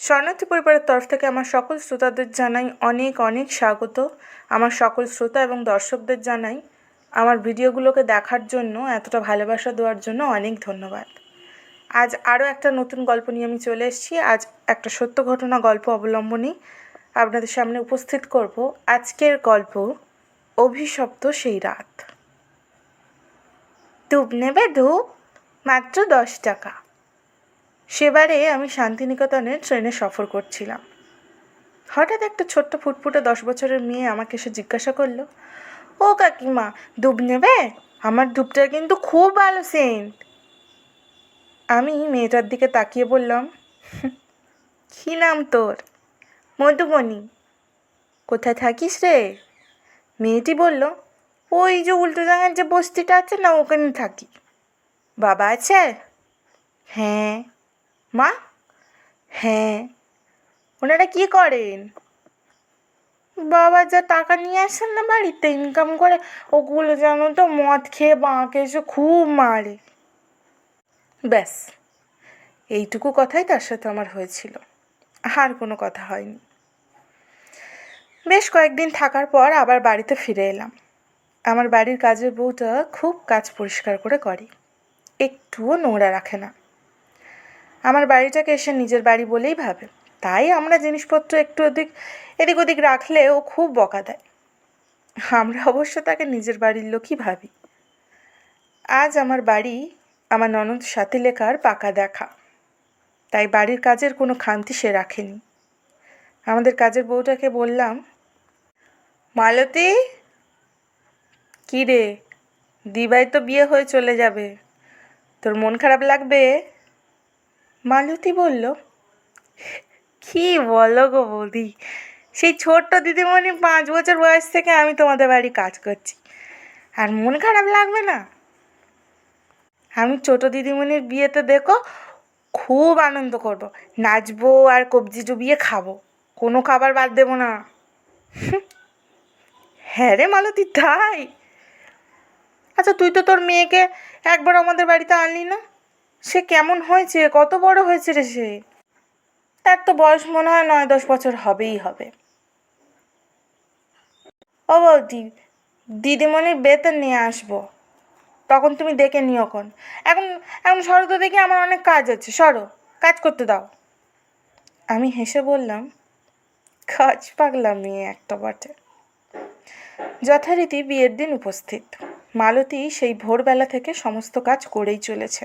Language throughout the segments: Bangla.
শরণার্থী পরিবারের তরফ থেকে আমার সকল শ্রোতাদের জানাই অনেক অনেক স্বাগত। আমার সকল শ্রোতা এবং দর্শকদের জানাই আমার ভিডিওগুলোকে দেখার জন্য, এতটা ভালোবাসা দেওয়ার জন্য অনেক ধন্যবাদ। আজ আরও একটা নতুন গল্প নিয়ে আমি চলে এসেছি। আজ একটা সত্য ঘটনা গল্প অবলম্বনে আপনাদের সামনে উপস্থিত করব। আজকের গল্প অভিশপ্ত সেই রাত। ধূপ নেবে? ধূপ মাত্র 10 টাকা। সেবারে আমি শান্তিনিকেতনের ট্রেনে সফর করছিলাম। হঠাৎ একটা ছোট্ট ফুটফুটে 10 বছরের মেয়ে আমাকে এসে জিজ্ঞাসা করলো, ও কাকিমা, ধূপ নেবে? আমার ধূপটার কিন্তু খুব ভালো সেন্ট। আমি মেয়েটার দিকে তাকিয়ে বললাম, কী নাম তোর? মধুবনী। কোথায় থাকিস রে? মেয়েটি বলল, ওই যে উল্টোডাঙার যে বস্তিটা আছে না, ওখানে থাকি। বাবা আছে? হ্যাঁ। মা? হ্যাঁ। ওনারা কী করেন? বাবা যা টাকা নিয়ে আসেন না বাড়িতে ইনকাম করে, ওগুলো জানো তো মদ খেয়ে বাঁকে এসে খুব মারে। ব্যাস, এইটুকু কথাই তার সাথে আমার হয়েছিল, আর কোনো কথা হয়নি। বেশ কয়েকদিন থাকার পর আবার বাড়িতে ফিরে এলাম। আমার বাড়ির কাজের বউটা খুব কাজ পরিষ্কার করে, একটুও নোংরা রাখে না। আমার বাড়িটাকে এসে নিজের বাড়ি বলেই ভাবে, তাই আমরা জিনিসপত্র একটু এদিক ওদিক রাখলে ও খুব বকা দেয়। আমরা অবশ্য তাকে নিজের বাড়ির লোকই ভাবি। আজ আমার বাড়ি আমার ননদ সাথীলেখার পাকা দেখা, তাই বাড়ির কাজের কোনো খামতি সে রাখেনি। আমাদের কাজের বউটাকে বললাম, মালতী। কী রে, দিবাই তো বিয়ে হয়ে চলে যাবে, তোর মন খারাপ লাগবে? মালতী বলল, কি বলো গো বৌদি, সেই ছোট্ট দিদিমণি 5 বছর বয়স থেকে আমি তোমাদের বাড়ি কাজ করছি, আর মন খারাপ লাগবে না? আমি ছোটো দিদিমণির বিয়েতে দেখো খুব আনন্দ করব, নাচবো আর কবজি ডুবিয়ে খাবো, কোনো খাবার বাদ দেবো না। হ্যাঁ রে মালতী, তাই? আচ্ছা, তুই তো তোর মেয়েকে একবার আমাদের বাড়িতে আনলি না, সে কেমন হয়েছে? কত বড় হয়েছে রে সে? তার তো বয়স মনে হয় 9-10 বছর হবেই হবে। ও বৌদি, দিদিমণির বেতন নিয়ে আসবো, তখন তুমি ডেকে নিও। এখন এখন সরো তো দেখি, আমার অনেক কাজ আছে, সরো, কাজ করতে দাও। আমি হেসে বললাম, কাজ পাগলা মেয়ে একটা বটে। যথারীতি বিয়ের দিন উপস্থিত। মালতী সেই ভোরবেলা থেকে সমস্ত কাজ করেই চলেছে।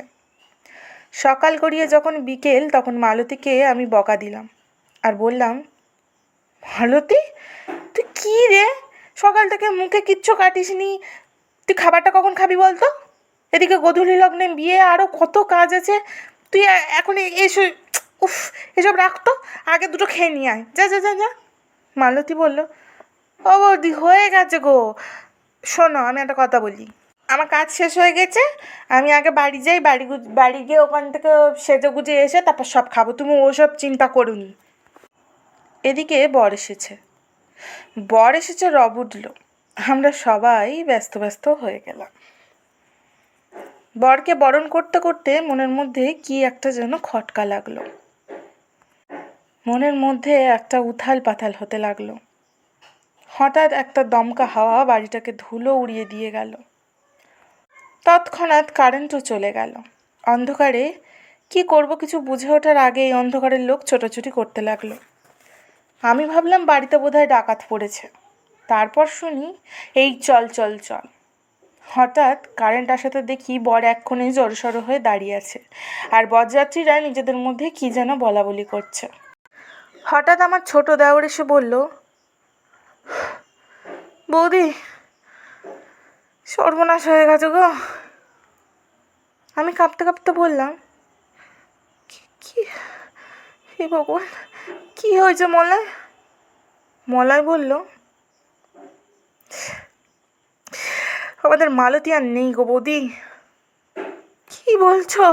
সকাল গড়িয়ে যখন বিকেল, তখন মালতীকে আমি বকা দিলাম আর বললাম, মালতী, তুই কী রে, সকাল থেকে মুখে কিচ্ছু কাটিসনি, তুই খাবারটা কখন খাবি বলতো? এদিকে গোধূলি লগ্নে বিয়ে, আরও কত কাজ আছে, তুই এখন এসো। উফ, এসব রাখতো, আগে দুটো খেয়ে নিয়ে আয়, যা যা যা যা। মালতী বলল, ও বৌদি, হয়ে গেছে গো। শোনো, আমি একটা কথা বলি, আমার কাজ শেষ হয়ে গেছে, আমি আগে বাড়ি যাই, বাড়ি গিয়ে ওখান থেকে সেজে গুজে এসে তারপর সব খাবো, তুমি ওসব চিন্তা করোনি। এদিকে বর এসেছে, রব উঠল। আমরা সবাই ব্যস্ত ব্যস্ত হয়ে গেলাম। বরকে বরণ করতে করতে মনের মধ্যে কি একটা যেন খটকা লাগলো, মনের মধ্যে একটা উথাল পাথাল হতে লাগলো। হঠাৎ একটা দমকা হাওয়া বাড়িটাকে ধুলো উড়িয়ে দিয়ে গেল। তৎক্ষণাৎ কারেন্টও চলে গেল। অন্ধকারে কি করব কিছু বুঝে ওঠার আগেই অন্ধকারের লোক ছোটাছুটি করতে লাগলো। আমি ভাবলাম বাড়িতে বোধহয় ডাকাত পড়েছে। তারপর শুনি, এই চল চল চল। হঠাৎ কারেন্ট আসাতে দেখি বর এক্ষুনি জড়সড় হয়ে দাঁড়িয়ে আছে, আর বরযাত্রীরা নিজেদের মধ্যে কি যেন বলাবলি করছে। হঠাৎ আমার ছোট দেওর এসে বলল, বৌদি, সর্বনাশ হয়ে গেছে গো। আমি কাঁপতে কাঁপতে বললাম, কি হে ভগবান, কী হয়েছে মলয়? মলয় বলল, আমাদের মালতী আর নেই গো বৌদি। কী বলছো?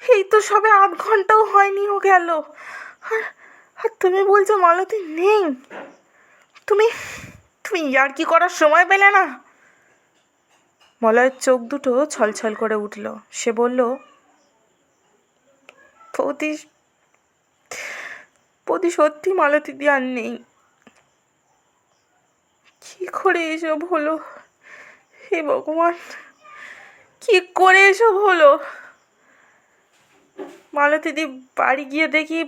এই তো সবে 8 ঘন্টাও হয়নি ও গেল, আর তুমি বলছো মালতী নেই? তুমি তুমি ইয়ার্কি করার সময় পেলে না? মলয়ের চোখ দুটো ছলছল করে উঠল। সে বলল, বৌদি, বৌদি সত্যি মালতীদি আর নেই। কি করে এসব হলো? হে ভগবান, কি করে এসব হলো? মালতীদি বাড়ি গিয়ে দেখি,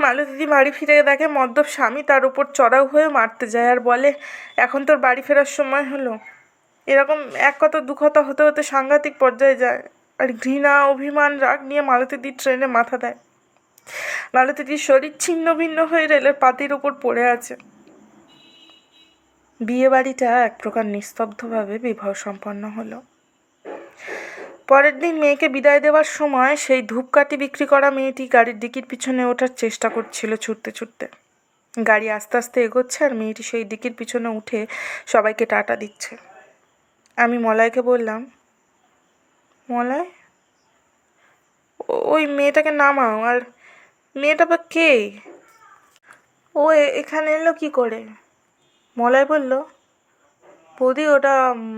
মালতীদি বাড়ি ফিরে দেখে মদ্যপ স্বামী তার উপর চড়াও হয়ে মারতে যায় আর বলে, এখন তোর বাড়ি ফেরার সময় হলো। এরকম এক কথা দু কথা হতে হতে সাংঘাতিক পর্যায়ে যায়। আর ঘৃণা, অভিমান, রাগ নিয়ে মালতীদি ট্রেনে মাথা দেয়। মালতীদির শরীর ছিন্ন ভিন্ন হয়ে রেলের পাতির উপর পড়ে আছে। বিয়ে বাড়িটা এক প্রকার নিস্তব্ধভাবে বিবাহ সম্পন্ন হলো। পরের দিন মেয়েকে বিদায় দেওয়ার সময় সেই ধূপকাঠি বিক্রি করা মেয়েটি গাড়ির ডিকির পিছনে ওঠার চেষ্টা করছিল ছুটতে ছুটতে। গাড়ি আস্তে আস্তে এগোচ্ছে আর মেয়েটি সেই ডিকির পিছনে উঠে সবাইকে টাটা দিচ্ছে। আমি মলয়কে বললাম, মলয়, ওই মেয়েটাকে নামাও। আর মেয়েটা বা কে? ও এখানে এলো কি করে? মলয় বলল, বৌদি ওটা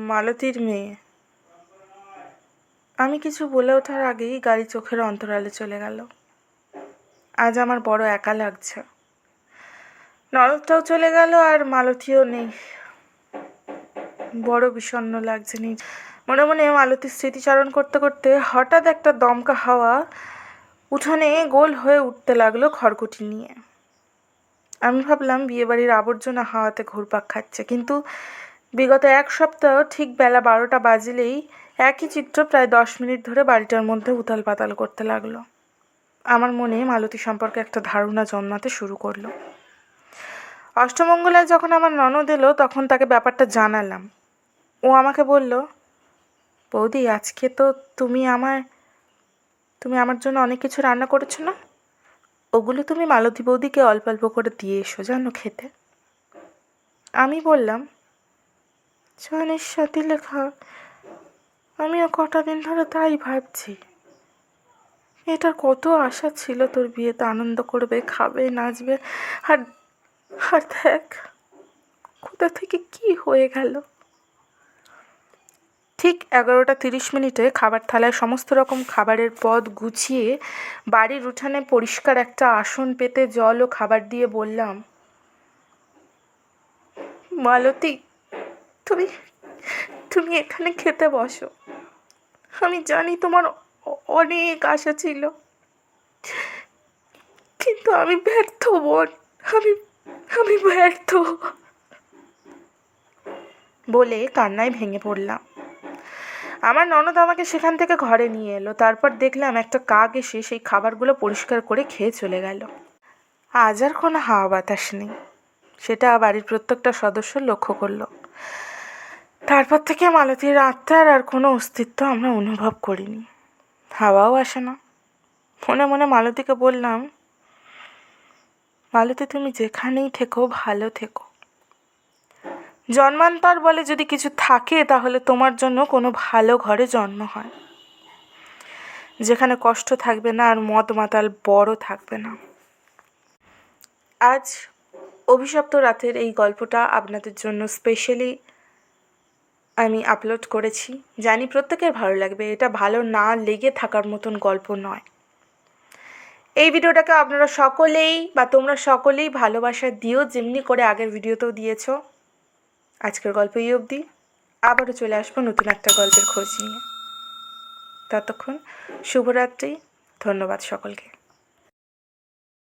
মালতীর মেয়ে। আমি কিছু বলে ওঠার আগেই গাড়ি চোখের অন্তরালে চলে গেল। আজ আমার বড় একা লাগছে। নরকটাও চলে গেল আর মালতীও নেই। বড় বিষণ্ণ লাগছে। মনে মনে মালতীর স্মৃতিচারণ করতে করতে হঠাৎ একটা দমকা হাওয়া উঠোনে গোল হয়ে উঠতে লাগলো খড়কুটি নিয়ে। আমি ভাবলাম বিয়েবাড়ির আবর্জনা হাওয়াতে ঘুরপাক খাচ্ছে, কিন্তু বিগত এক সপ্তাহ ঠিক বেলা 12টা বাজলেই একই চিত্র প্রায় 10 মিনিট ধরে বাড়িটার মধ্যে উথাল পাতাল করতে লাগলো। আমার মনে মালতী সম্পর্কে একটা ধারণা জন্মাতে শুরু করলো। অষ্টমঙ্গলায় যখন আমার ননদ এলো তখন তাকে ব্যাপারটা জানালাম। ও আমাকে বলল, বৌদি আজকে তো তুমি আমার জন্য অনেক কিছু রান্না করেছো না? ওগুলো তুমি মালতী বৌদিকে অল্প অল্প করে দিয়ে এসো জানো খেতে। আমি বললাম, জানিস সাথী লেখা, আমিও কটা দিন ধরে তাই ভাবছি। এটার কত আশা ছিল তোর বিয়েতে আনন্দ করবে, খাবে, নাচবে, আর আর দেখ কোথা থেকে কি হয়ে গেল। ঠিক 11টা 30 মিনিটে খাবার থালায় সমস্ত রকম খাবারের পদ গুছিয়ে বাড়ির উঠানে পরিষ্কার একটা আসন পেতে জল ও খাবার দিয়ে বললাম, মালতী, তুমি তুমি এখানে খেতে বসো। আমি জানি তোমার অনেক আশা ছিল, কিন্তু আমি ব্যর্থ বোন, আমি ব্যর্থ। বলে কান্নায় ভেঙে পড়লাম। আমার ননদ আমাকে সেখান থেকে ঘরে নিয়ে এলো। তারপর দেখলাম একটা কাক এসে সেই খাবারগুলো পরিষ্কার করে খেয়ে চলে গেল। আজ আর কোনো হাওয়া বাতাস নেই, সেটা বাড়ির প্রত্যেকটা সদস্য লক্ষ্য করলো। তারপর থেকে মালতীর আত্মার আর কোনো অস্তিত্ব আমরা অনুভব করিনি। হাওয়াও আসে না। মনে মনে মালতীকে বললাম, মালতী তুমি যেখানেই থেকো ভালো থেকো। জন্মান্তর বলে যদি কিছু থাকে তাহলে তোমার জন্য কোনো ভালো ঘরে জন্ম হয়, যেখানে কষ্ট থাকবে না আর মদ মাতাল বড় থাকবে না। আজ অভিশপ্ত রাতের এই গল্পটা আপনাদের জন্য স্পেশালি আমি আপলোড করেছি। জানি প্রত্যেকের ভালো লাগবে। এটা ভালো না লেগে থাকার মতন গল্প নয়। এই ভিডিওটাকে আপনারা সকলেই বা তোমরা সকলেই ভালোবাসা দিও, যেমনি করে আগের ভিডিওতেও দিয়েছো। আজকের গল্প এই অবধি। আবারও চলে আসবো নতুন একটা গল্পের খোঁজ নিয়ে। ততক্ষণ শুভরাত্রি। ধন্যবাদ সকলকে।